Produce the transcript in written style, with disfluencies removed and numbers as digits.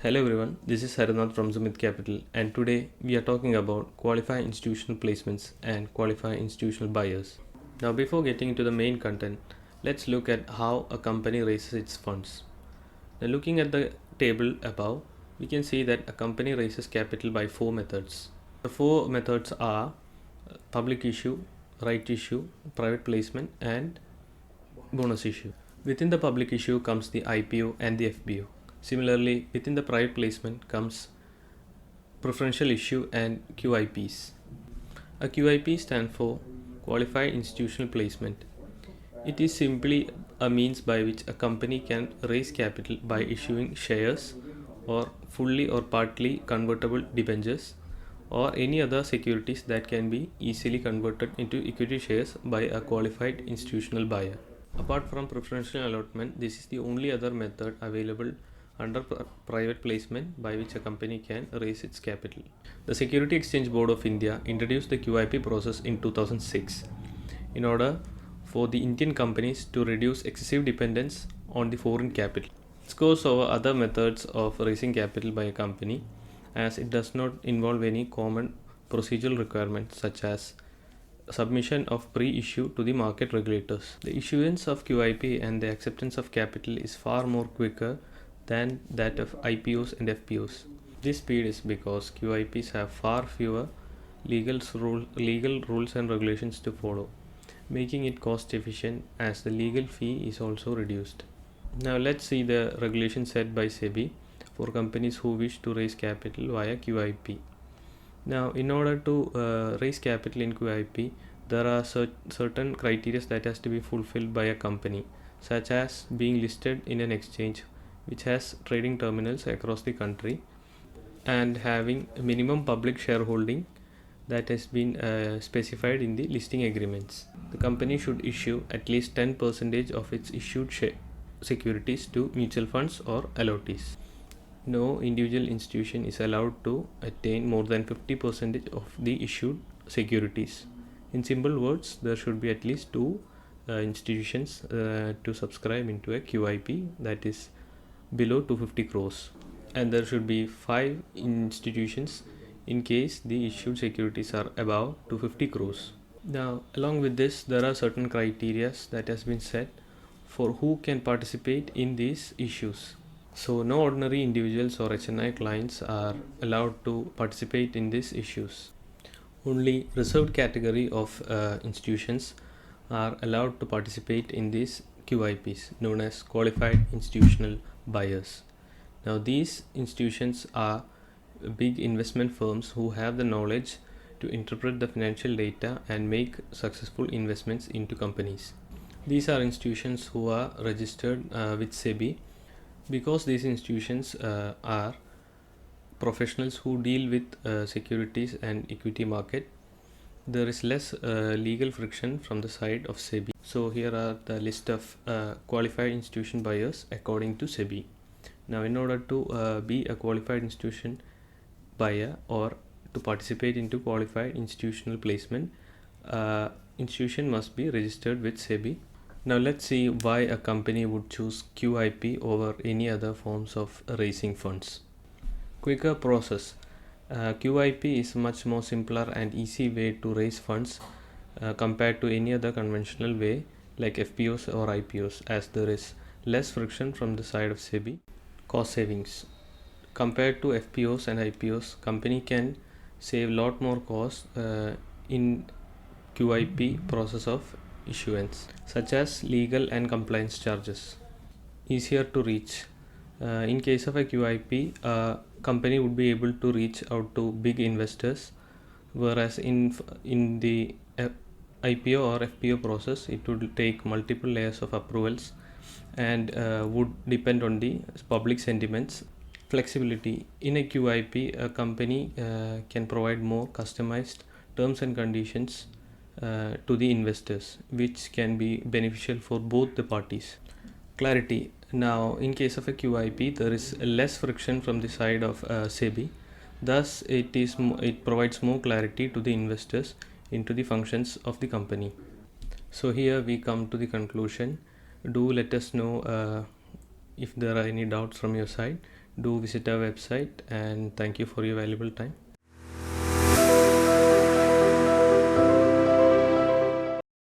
Hello everyone, this is Harinath from Sumit Capital, and today we are talking about qualified institutional placements and qualified institutional buyers. Now before getting into the main content, let's look at how a company raises its funds. Now looking at the table above, we can see that a company raises capital by four methods. The four methods are public issue, right issue, private placement and bonus issue. Within the public issue comes the IPO and the FPO. Similarly, within the private placement comes preferential issue and QIPs. A QIP stands for Qualified Institutional Placement. It is simply a means by which a company can raise capital by issuing shares or fully or partly convertible debentures or any other securities that can be easily converted into equity shares by a qualified institutional buyer. Apart from preferential allotment, this is the only other method available under private placement by which a company can raise its capital. The Security Exchange Board of India introduced the QIP process in 2006 in order for the Indian companies to reduce excessive dependence on the foreign capital. It goes over other methods of raising capital by a company as it does not involve any common procedural requirements such as submission of pre-issue to the market regulators. The issuance of QIP and the acceptance of capital is far more quicker than that of IPOs and FPOs. This speed is because QIPs have far fewer legal rules and regulations to follow, making it cost efficient as the legal fee is also reduced. Now let's see the regulation set by SEBI for companies who wish to raise capital via QIP. Now, in order to raise capital in QIP, there are certain criteria that has to be fulfilled by a company, such as being listed in an exchange which has trading terminals across the country and having a minimum public shareholding that has been specified in the listing agreements. The company should issue at least 10% of its issued securities to mutual funds or allottees. No individual institution is allowed to attain more than 50% of the issued securities. In simple words, there should be at least two institutions to subscribe into a QIP that is below 250 crores, and there should be 5 institutions in case the issued securities are above 250 crores. Now, along with this, there are certain criteria that has been set for who can participate in these issues. So, no ordinary individuals or HNI clients are allowed to participate in these issues. Only reserved category of institutions are allowed to participate in these QIPs, known as qualified institutional buyers. Now, these institutions are big investment firms who have the knowledge to interpret the financial data and make successful investments into companies. These are institutions who are registered with SEBI. Because these institutions are professionals who deal with securities and equity market, there is less legal friction from the side of SEBI. So here are the list of qualified institution buyers according to SEBI. Now, in order to be a qualified institution buyer or to participate into qualified institutional placement, institution must be registered with SEBI. Now let's see why a company would choose QIP over any other forms of raising funds. Quicker process. QIP is much more simpler and easy way to raise funds compared to any other conventional way like FPOs or IPOs, as there is less friction from the side of SEBI. Cost savings. Compared to FPOs and IPOs, company can save lot more cost in QIP process of issuance, such as legal and compliance charges. Easier to reach. In case of a QIP, a company would be able to reach out to big investors, whereas in the IPO or FPO process, it would take multiple layers of approvals and would depend on the public sentiments. Flexibility. In a QIP, a company can provide more customized terms and conditions to the investors, which can be beneficial for both the parties. Clarity. Now, in case of a QIP, there is less friction from the side of SEBI. Thus, it provides more clarity to the investors into the functions of the company. So here we come to the conclusion. Do let us know if there are any doubts from your side. do visit our website, and thank you for your valuable time.